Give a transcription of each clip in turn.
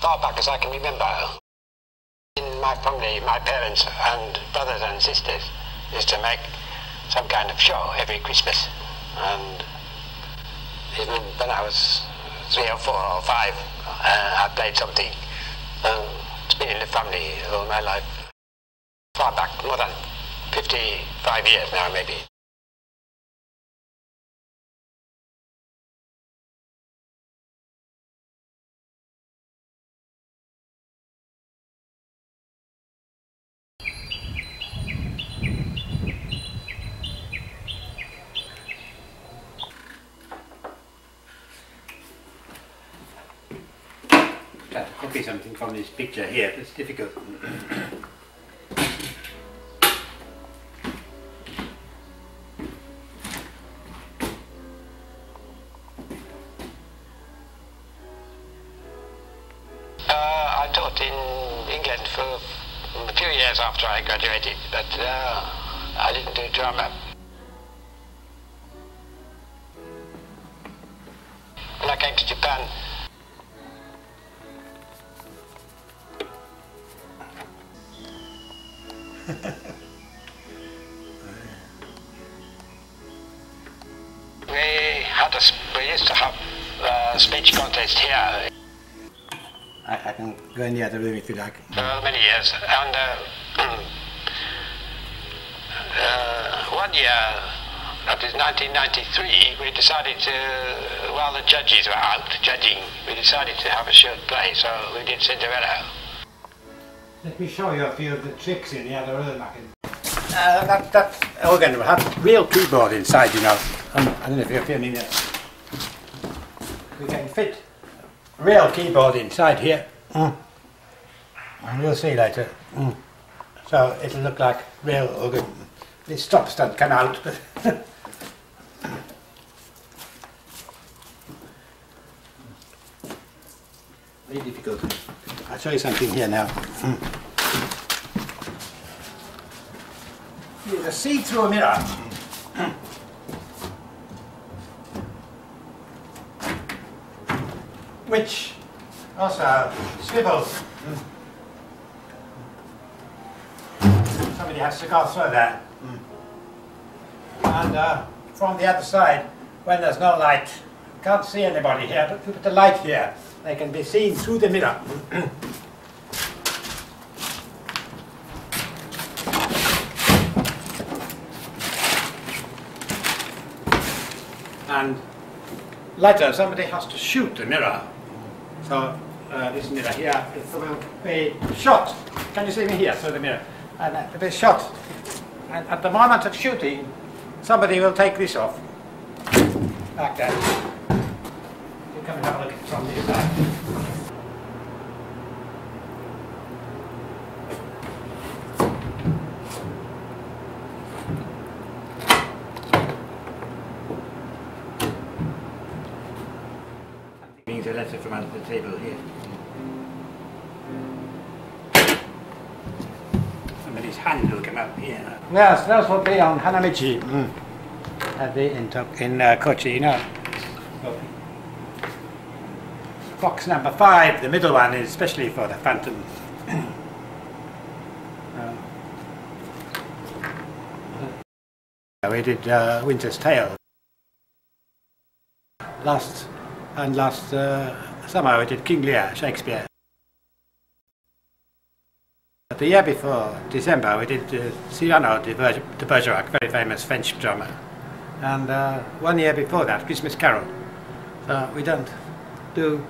far back as I can remember, in my family, my parents and brothers and sisters used to make some kind of show every Christmas. And even when I was 3 or 4 or 5, I played something. It's been in the family all my life. Far back, more than 55 years now, maybe. To copy something from this picture here, it's difficult. I taught in England for a few years after I graduated, but I didn't do drama. When I came to Japan, we used to have a speech contest here. I can go in the other room if you like. For many years, and one year, that is 1993, we decided to, while the judges were out judging, we decided to have a short play, so we did Cinderella. Let me show you a few of the tricks in the other room. That organ will have real keyboard inside, you know. I don't know if you're feeling that. We can fit real keyboard inside here. And you'll see later. So it'll look like real organ. The stops don't come out, but very difficult. I'll show you something here now. Here's a see-through mirror. Which also swivels. Somebody has to go through that. And from the other side, when there's no light, you can't see anybody here, but put the light here, they can be seen through the mirror. And later somebody has to shoot the mirror. So this mirror here, it will be shot. Can you see me here through the mirror? And it will be shot. And at the moment of shooting, somebody will take this off. Like that. You come and have a look from this side. A letter from under the table here. Somebody's hand will come up here. Yes, those will be on Hanamichi at the in Kochi, you know. Box number 5, the middle one, is especially for the Phantom. We did Winter's Tale. Last summer we did King Lear, Shakespeare. But the year before, December, we did Cyrano de Bergerac, very famous French drama. And 1 year before that, Christmas Carol. So we don't do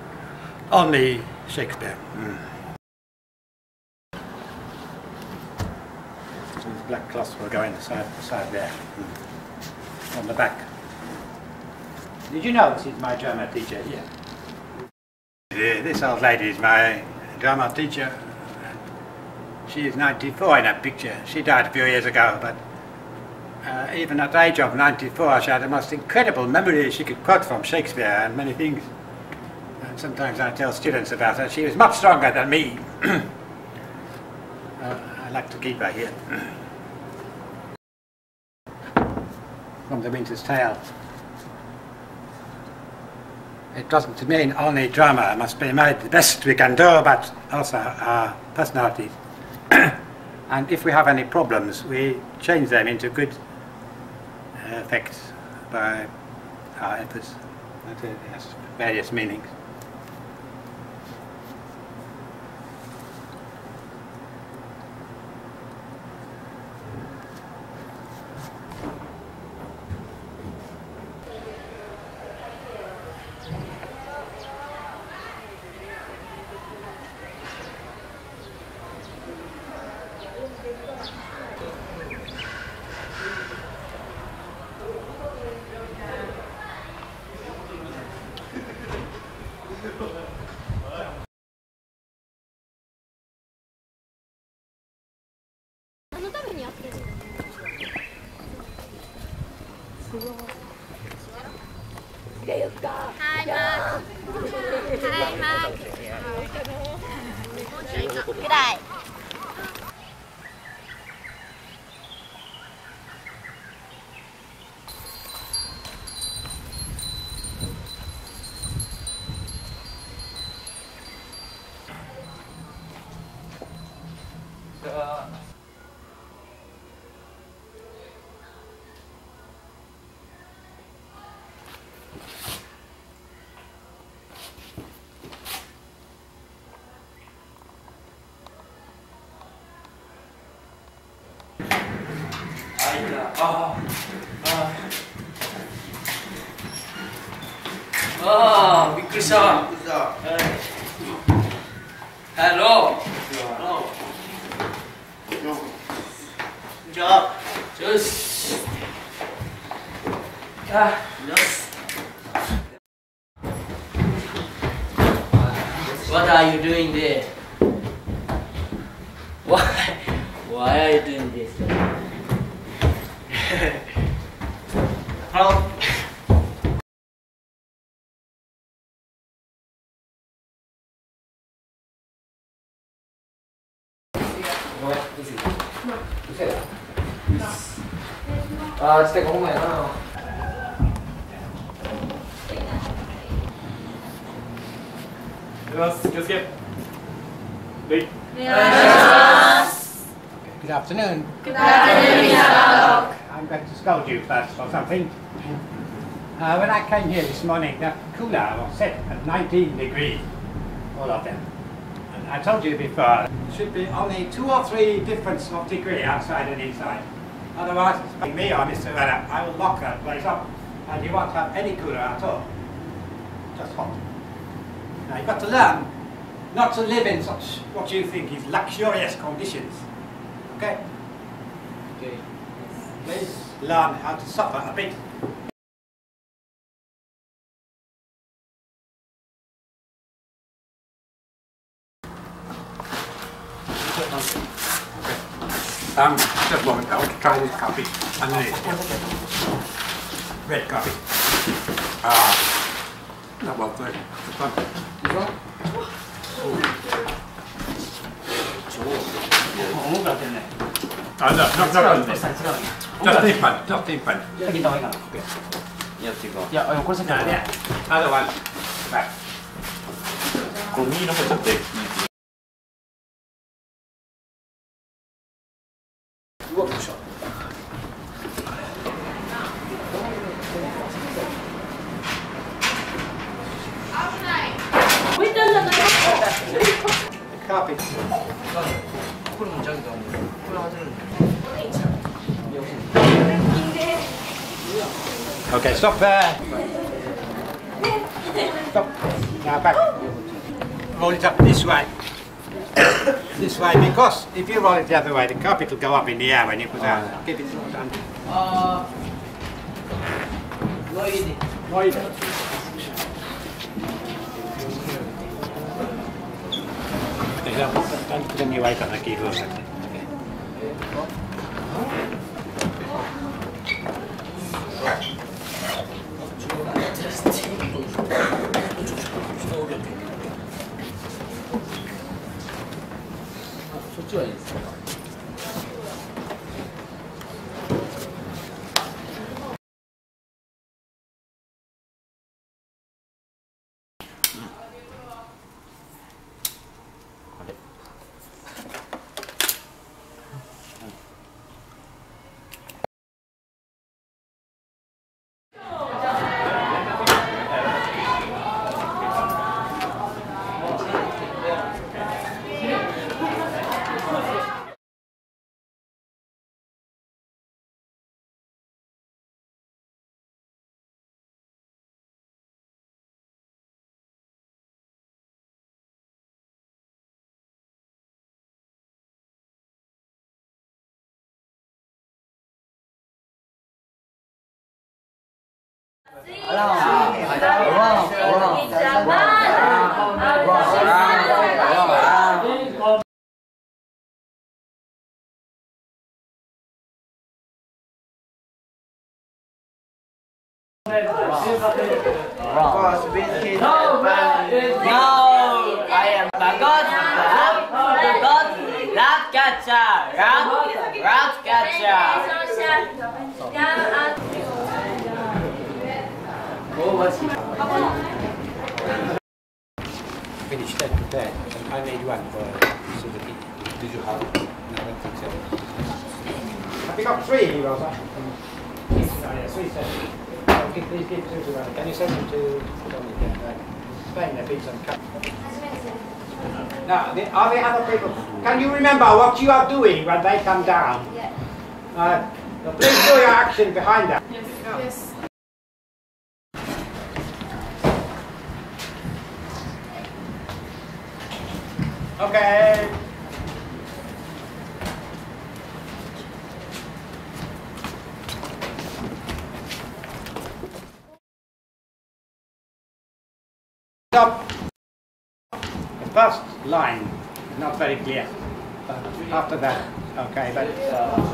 only Shakespeare. So this black cloth will go in the side there, on the back. Did you know this is my drama teacher here? This old lady is my drama teacher. She is 94 in that picture. She died a few years ago, but even at the age of 94 she had the most incredible memory. She could quote from Shakespeare and many things. And sometimes I tell students about her. She was much stronger than me. I like to keep her here. From the Winter's Tale. it doesn't mean only drama must be made the best we can do, but also our personalities. And if we have any problems, we change them into good effects by our efforts. It has various meanings. Hi, Mark. Hi, Mark. Good day. 아, 미끄러워. Hello. Job. Just. Just. What are you doing there? Why are you doing this? Hello. Let's take a moment now. Good afternoon. Good afternoon, Mr. Bantock. I'm going to scold you first for something. When I came here this morning, the cooler was set at 19 degrees, all of them. And I told you before, it should be only 2 or 3 difference of degree outside and inside. Otherwise, it's me or Mr. Weller, I will lock that place up, and you won't have any cooler at all. Just hot. Now you've got to learn not to live in such what you think is luxurious conditions. Okay? Okay. Please learn how to suffer a bit. Just a moment, I want to try this coffee underneath. Red coffee. Not well good. It's fun. This one? No, just in front. 야, 이거 꼴색 Yeah, other one. Back. 고민이 너무 적대. Carpet. 코를 문장이도 아니고 코를 하자는. Okay, stop there. Stop. Now back. Roll it up this way. This way, because if you roll it the other way, the carpet will go up in the air when you put out. Keep it under. 너희들. Don't put any weight on the keyboard. 좋지 않았어. I am Bagot, rat catcher, rat catcher. Finished that prepared. I made one for so that did you have? No, I don't think so. Have you got three, Rosa? Oh, yeah, three sets. Please give two to Rosa. Can you send them to Tony? Spain, there be some cut. Now, are there other people? Can you remember what you are doing when they come down? Yeah. So please do your action behind that. Yes. Yes. Okay. Stop. The first line is not very clear, but after that, okay, but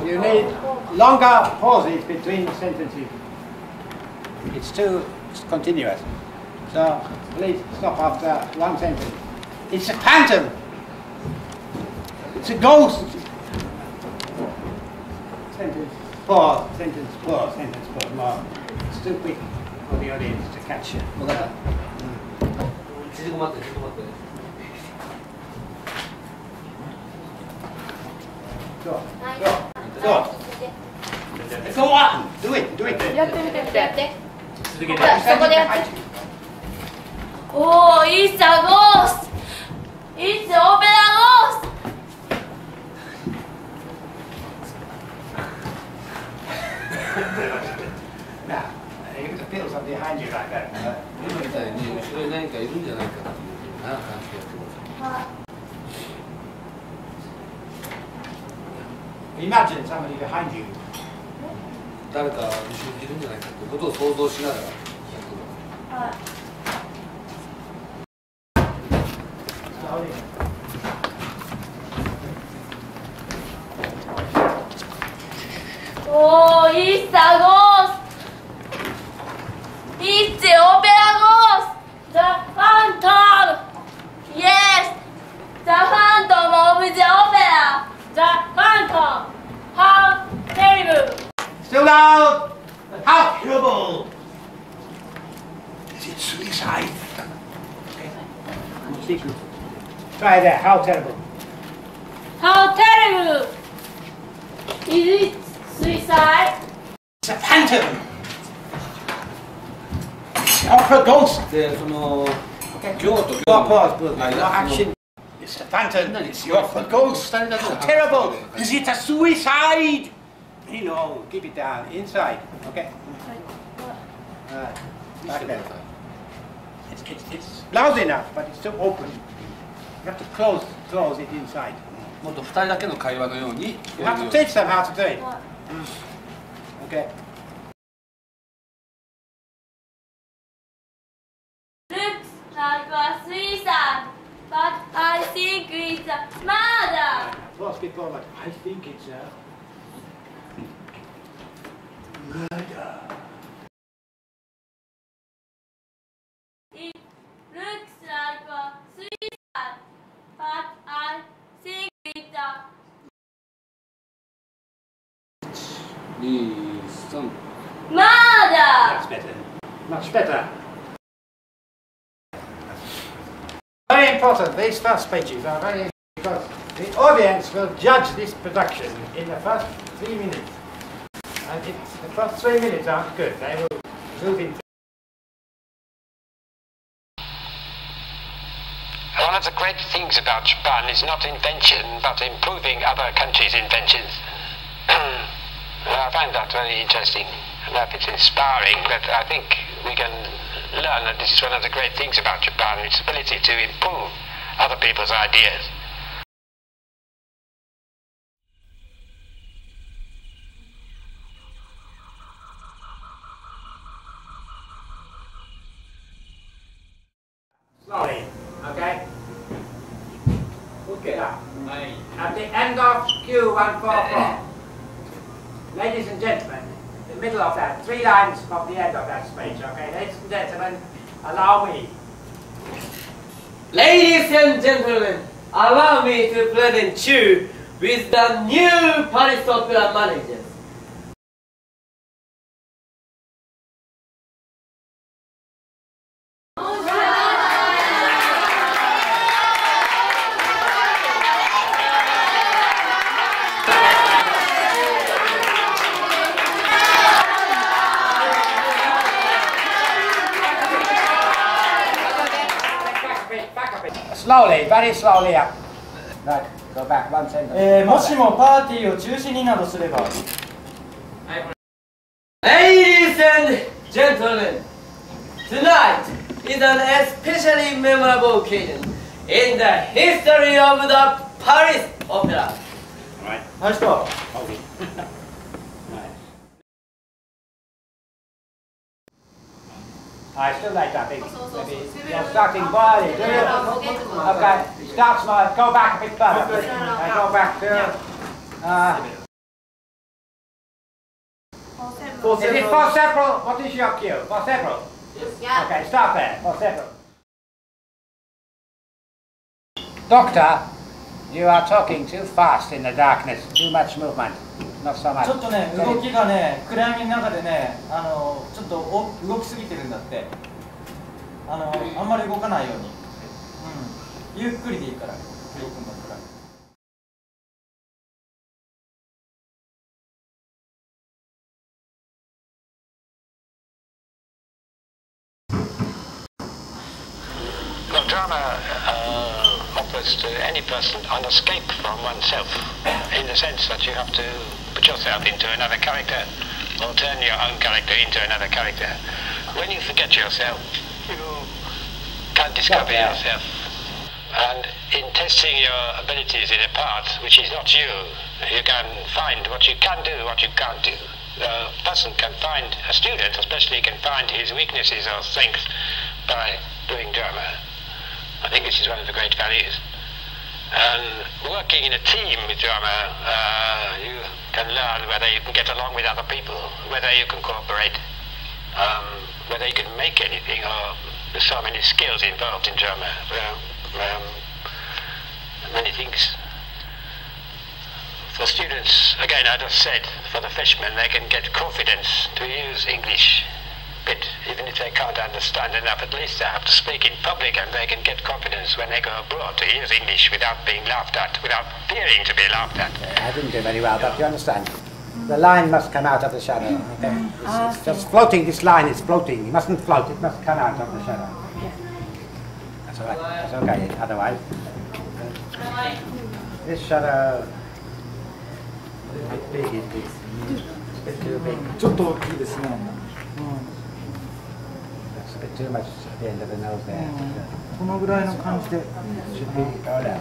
you need longer pauses between the sentences. It's too continuous. So please stop after one sentence. It's a phantom. It's a ghost. Sentence, pause, sentence, pause, sentence, pause, more. It's too quick for the audience to catch it. Go, go, go. Go on, do it, do it. やってみてみて。やって。続けて。ほら、そこでやって。おー、it's a ghost! It's opera ghost! Now, you have to feel something behind you like that. 今みたいに後ろに何かいるんじゃないかっていうような感じでやってください。Imagine somebody behind you. 誰か後ろにいるんじゃないかっていうことを想像しながらやってください。はい。Oh, it's a ghost! It's the opera ghost! The phantom! Yes! The phantom of the opera! The phantom! How terrible! Still loud! How terrible! Is it suicide? Okay. Try that. How terrible. How terrible! Is it suicide? It's a phantom. It's the opera ghost. で、その Okay. 行と Pause, 行 pause, pause. の No action. It's the phantom. It's the opera ghost. How terrible. Is it a suicide? You know, keep it down. Inside. Okay. Like that. It's loud enough, but it's still open. You have to close it inside. もっと2人だけの会話のように You have to teach them how to do it. Okay. Looks like a suicide, but I think it's a murder. Pause before, but I think it's a murder. It looks like a suicide, but I think it's a 2、3 murder. That's better. Much better. Very important. These first pages are very important because the audience will judge this production in the first 3 minutes. And if the first 3 minutes aren't good, they will move into. One of the great things about Japan is not invention, but improving other countries' inventions. I find that very interesting and a bit inspiring, but I think we can learn that this is one of the great things about Japan, its ability to improve other people's ideas. Get up. At the end of Q144, ladies and gentlemen, the middle of that, 3 lines from the end of that speech, okay? Ladies and gentlemen, allow me. Ladies and gentlemen, allow me to present you with the new Paris Opera manager. Slowly, very slowly up. Right, go back 1 sentence. もしもパーティーを中止になどすれば Ladies and gentlemen, tonight is an especially memorable occasion in the history of the Paris Opera. Right. はい人 Okay. I still like that big. Maybe you're starting early, do you? Okay, start small, go back a bit further. Go back to... is it for several? What is your cue? For several? Yeah. Okay, start there, for several. Doctor, you are talking too fast in the darkness. Too much movement. Not so much. ちょっとね動きがね暗闇の中でねちょっと動きすぎてるんだってあんまり動かないように、ゆっくりでいいから動くんだったら Well, drama offers to any person an escape from oneself, in the sense that you have to put yourself into another character, or turn your own character into another character. When you forget yourself, you can't discover yourself. And in testing your abilities in a part which is not you, you can find what you can do, what you can't do. A person can find, a student especially, can find his weaknesses or strengths by doing drama. I think this is one of the great values. And working in a team with drama, you can learn whether you can get along with other people, whether you can cooperate, whether you can make anything, or there's so many skills involved in drama. Many things. For students, again, I just said, for the freshmen, they can get confidence to use English. But even if they can't understand enough, at least they have to speak in public, and they can get confidence when they go abroad to use English without being laughed at, without fearing to be laughed at. I didn't do very well, but you understand. The line must come out of the shadow. Okay? It's just floating. This line is floating. It mustn't float. It must come out of the shadow. That's all right. That's okay. Otherwise, this shadow is a bit big. It's a bit too big. ちょっと大きいですね That's a bit too much at the end of the nose there. このぐらいの感じで Should be go down.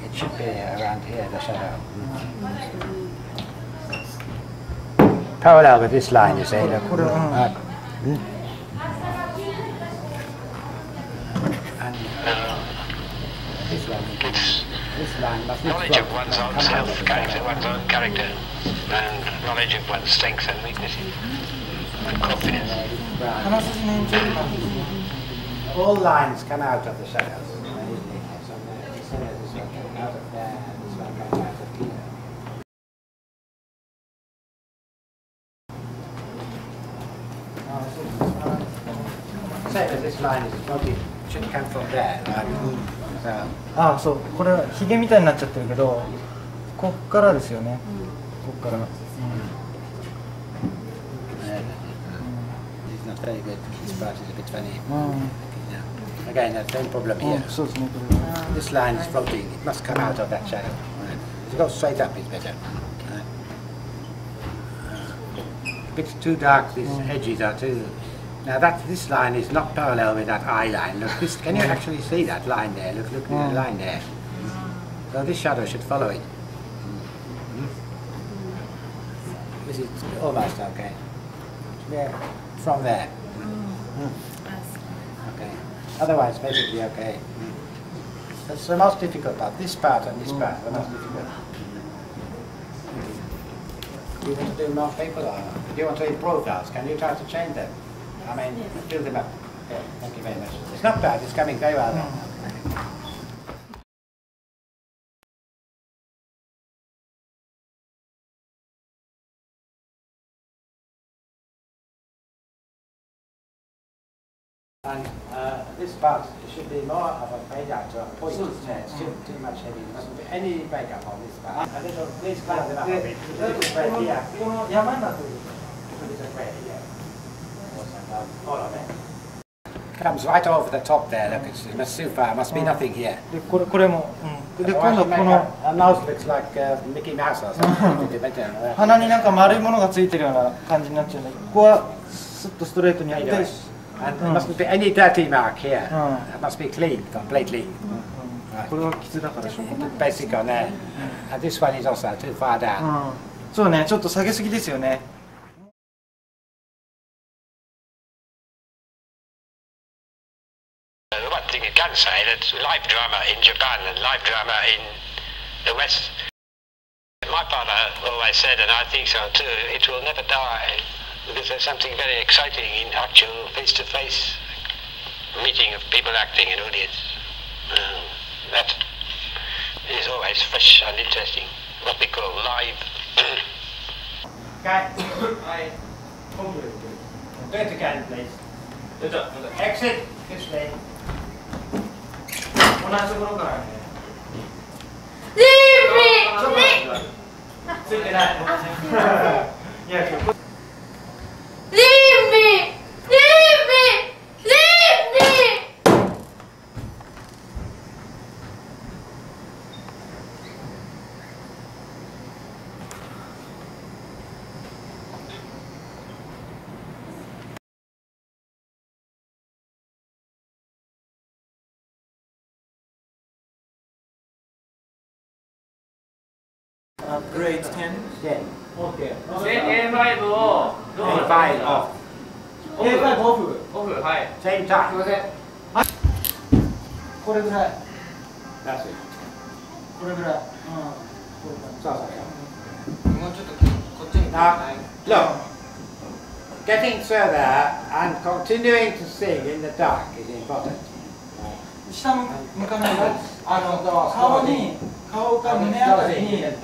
It should be around here, the shadow. Parallel with this line, you see. Look. And this line must not Knowledge of one's own self, one's own character, and knowledge of one's strengths and weaknesses, and confidence. 鼻筋の延長って感じですね All lines come out of the shadows. This one comes out of there, this one comes out of here. Say that this line is floating, it should come from there, right? So, あそうこれはヒゲみたいになっちゃってるけどこっからですよねこっから it's not very good. This part is a bit funny. Again, that same problem here. そうですねこれ This line is floating. It must come out of that shadow. Right. If you go straight up, it's better. Right. A bit too dark. These edges are too. Now this line is not parallel with that eye line. Look, this. Can you actually see that line there? Look at that line there. So this shadow should follow it. This is almost okay. There, from there. Otherwise, basically okay. That's the most difficult part. This part and this part, the most difficult. Do you want to do more people, or do you want to improve those? Can you try to change them? I mean, fill them up. Yeah, thank you very much. It's not bad. It's coming very well now. And this part should be more of a fade out to a point. It's too much heavy. There mustn't be any makeup on this part. A little, please clear them up a bit. A little red here. A little red here. All of it. Comes right over the top there. Look, it must too far. Must be nothing here. これも、で今度この a nose looks like Mickey Mouse or something. 鼻になんか丸いものがついてるような感じになっちゃうんで、ここはスッとストレートにやって。And there mustn't be any dirty mark here. It must be clean, completely. Basic on there. And this one is also too far down. そうね、ちょっと下げすぎですよね。One thing you can say that live drama in Japan and live drama in the West, my father always said, and I think so too, it will never die. Because there's something very exciting in actual face-to-face meeting of people acting and audience. That is always fresh and interesting. What we call live. Okay. Do it again, please. Exit this way. 同じところからね。ついてない。いや、Leave me! Leave me! Leave me! Grade 10? 10. OK。A5 をA5 off. A5 オフ。オフ、はい。 Same time. すいません。これぐらい。That's it. これぐらい。そうそうそう。もうちょっとこっちに。Now, look. Getting further and continuing to sing in the dark is important. 下向かないで、顔に、顔か胸あたりに、自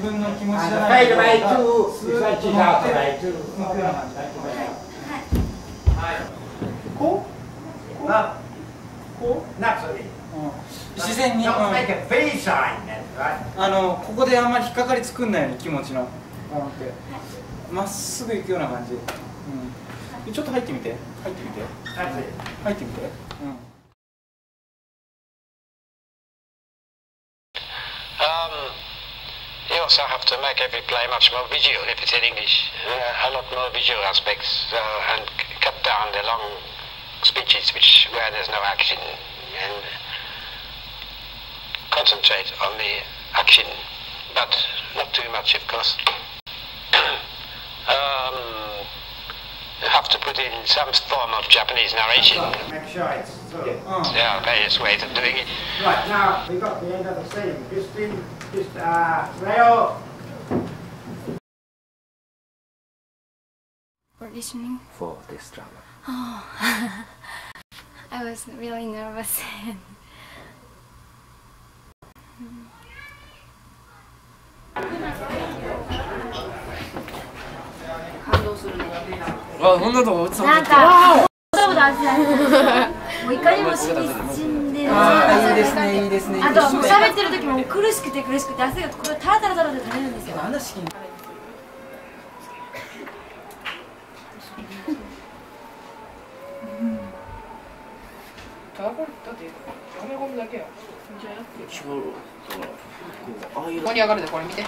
分の気持ちじゃないけど、スーッと向かって向くような感じ。はい。こう？こう？ Naturally. 自然に。 Not make a V sign then, right? ここであんまり引っかかり作んないように気持ちの。まっすぐ行くような感じ。ちょっと入ってみて。入ってみて。入ってみて。You also have to make every play much more visual if it's in English. A lot more visual aspects and cut down the long speeches where there's no action and concentrate on the action, but not too much, of course. You have to put in some form of Japanese narration. Make sure it's through. There are various ways of doing it. Right, now we got the end of the scene. Leo. Auditioning for this drama. Oh, I was really nervous.なんかもういかにも死んでる。いいですね、いいですね。あと喋ってる時も苦しくて汗がこれタラタラタラで垂れるんですよ。だってアメゴムだけや。ここに上がるで、これ見て。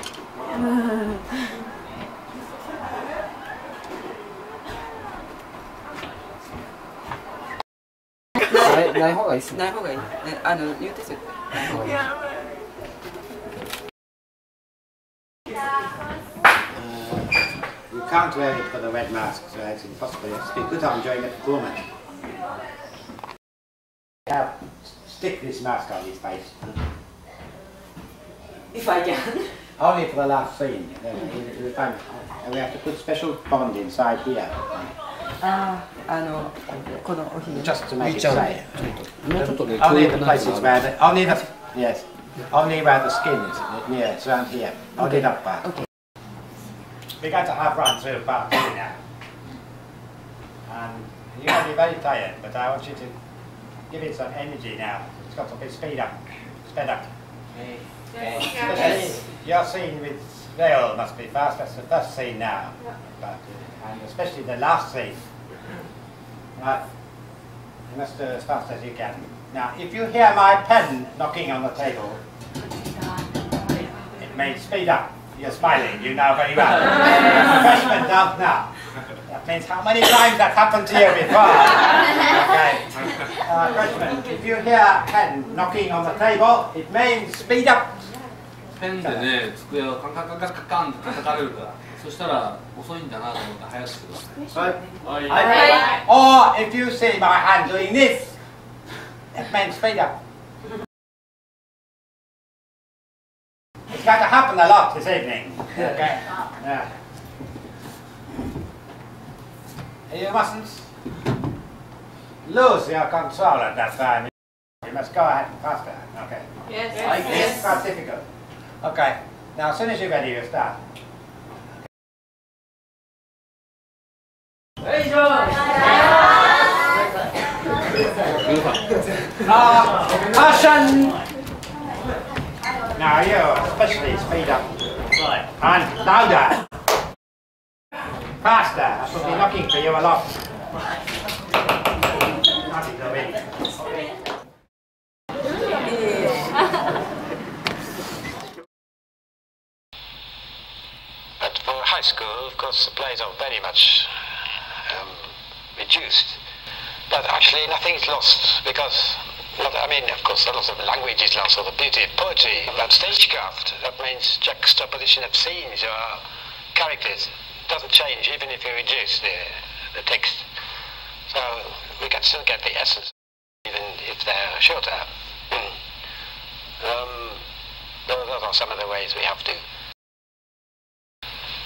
ない方がいいっすね。ない方がいい。ね、言うてすよ。ない方がいい。You can't wear it for the red mask, so it's impossible. You have to be good on during the performance. Now, stick this mask on his face. If I can. Only for the last scene. We have to put special bond inside here. Just to make it safe. Only the places where only where the skin is. Yeah, it's around here. Only that part. Okay. We're going to have run through part 2 now. And you're going to be very tired, but I want you to give it some energy now. It's got to be sped up. Especially your scene with Rail must be fast. That's the first scene now. But, and especially the last scene. Right. You must do as fast as you can. Now, if you hear my pen knocking on the table, it means speed up. You're smiling, you know very well. Freshmen don't know. That means how many times that happened to you before. Okay. Freshmen, if you hear a pen knocking on the table, it means speed up. ペンでね、机をカンカンカンカンカンって叩かれるから、そしたら遅いんだなと思って早くしてください。Or if you see my hand doing this, it means speed up. It's going to happen a lot this evening. Okay. Yeah. You mustn't lose your control at that time. You must go ahead faster. Okay. Yes. It's quite difficult. Okay. Now, as soon as you're ready, you start. Caution! Now you especially speed up. And louder. Faster. I shall be looking for you a lot. But for high school, of course, the plays are very much reduced. But actually nothing's lost because, I mean, of course, a lot of the language is lost, or the beauty of poetry, but stagecraft, that means juxtaposition of scenes or characters, doesn't change even if you reduce the text. So we can still get the essence, even if they're shorter. Those are some of the ways we have to.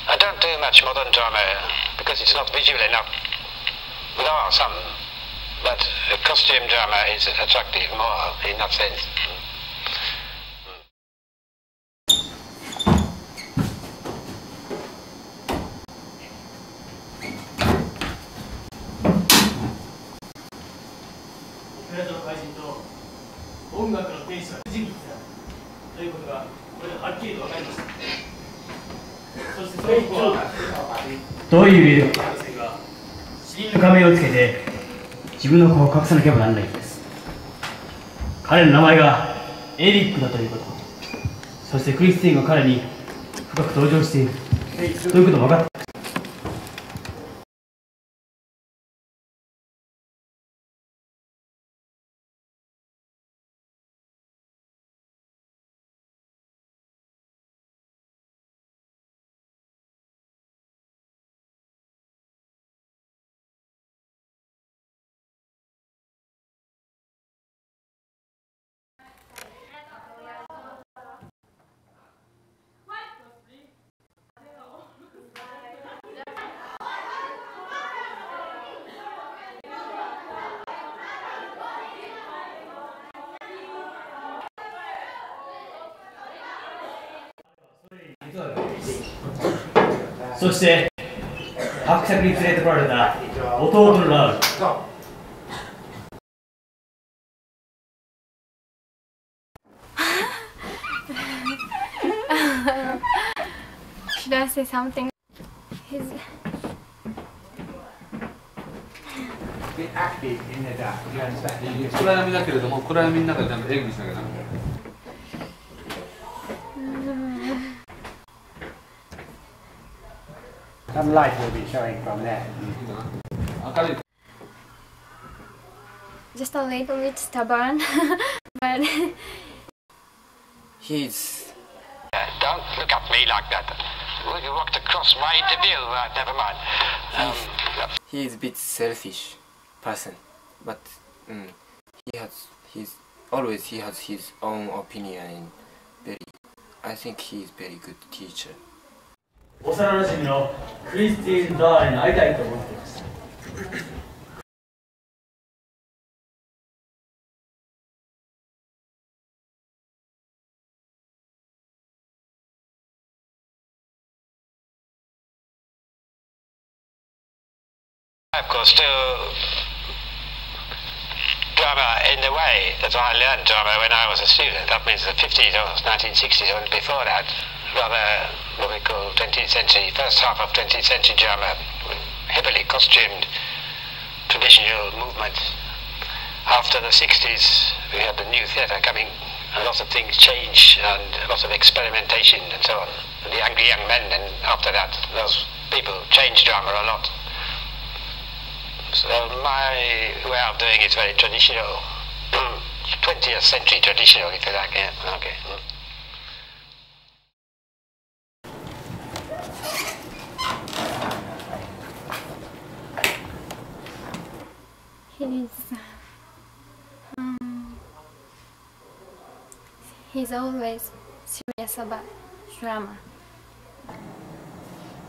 I don't do much modern drama because it's not visual enough. There are some, but costume drama is attractive more in that sense.どういう理由か死人の仮面をつけて自分の顔を隠さなければならないんです。彼の名前がエリックだということ、そしてクリスティンが彼に深く同情しているということも分かった。そして伯爵に連れてこられた弟のラウル。Should I say something? His... Be active in the dark. Do you understand? 暗闇だけれども、暗闇の中でちゃんと演技しなきゃならない。Some light will be showing from there. Just a little bit stubborn, but... He's... Don't look at me like that. You walked across my interview, never mind. He's a bit selfish person, but he has his own opinion and I think he is very good teacher. 幼馴染のクリスティーン・ダーレに会いたいと思っています。Of course, do drama in the way that I learned drama when I was a student. That means the 50s or 1960s, or before that, rather what we call 20th century, first half of 20th century drama, heavily costumed traditional movements. After the 60s, we had the new theatre coming, a lot of things changed, and a lot of experimentation and so on. The Angry Young Men, and after that, those people changed drama a lot. So my way of doing is very traditional, 20th century traditional, if you like. Yeah. Okay. He's always serious about drama.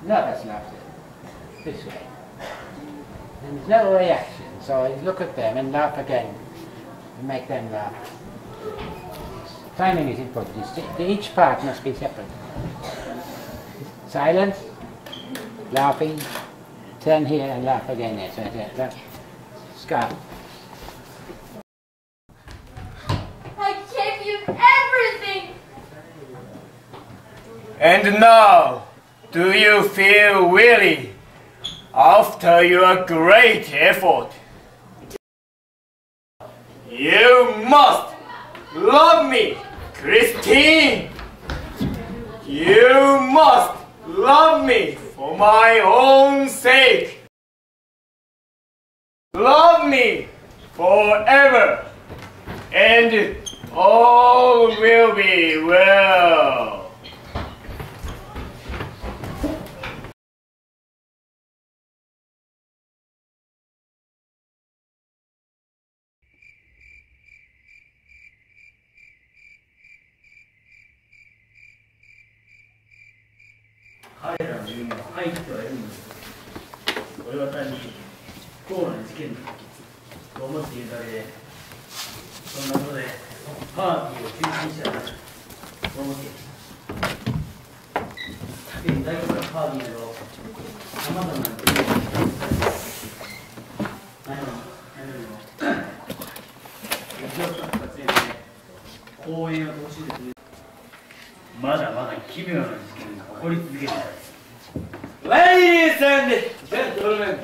Nervous laughter. This way. And there's no reaction, so you look at them and laugh again. And make them laugh. Timing is important. Each part must be separate. Silence, laughing, turn here and laugh again there. So that's scarf. I gave you everything! And now, do you feel weary after your great effort? You must love me, Christine! You must love me for my own sake! Love me forever, and all will be well. Ladies and gentlemen,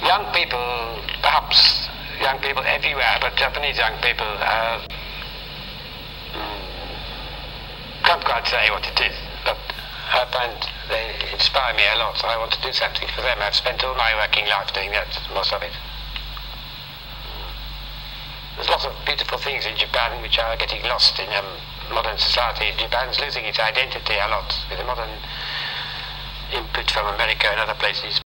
young people, perhaps young people everywhere, but Japanese young people can't quite say what it is, but I find they inspire me a lot. I want to do something for them. I've spent all my working life doing that, most of it. There's lots of beautiful things in Japan which are getting lost in modern society. Japan's losing its identity a lot with the modern input from America and other places.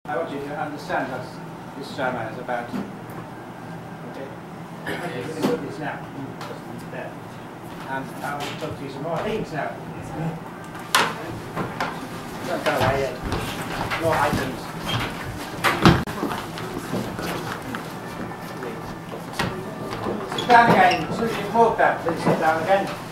I want you to understand what this drama is about. Okay? I'm going to put this now. Just there. And I will talk to you some more things now. Don't go away yet. More items. Sit down again. As soon as you've walked that, please sit down again.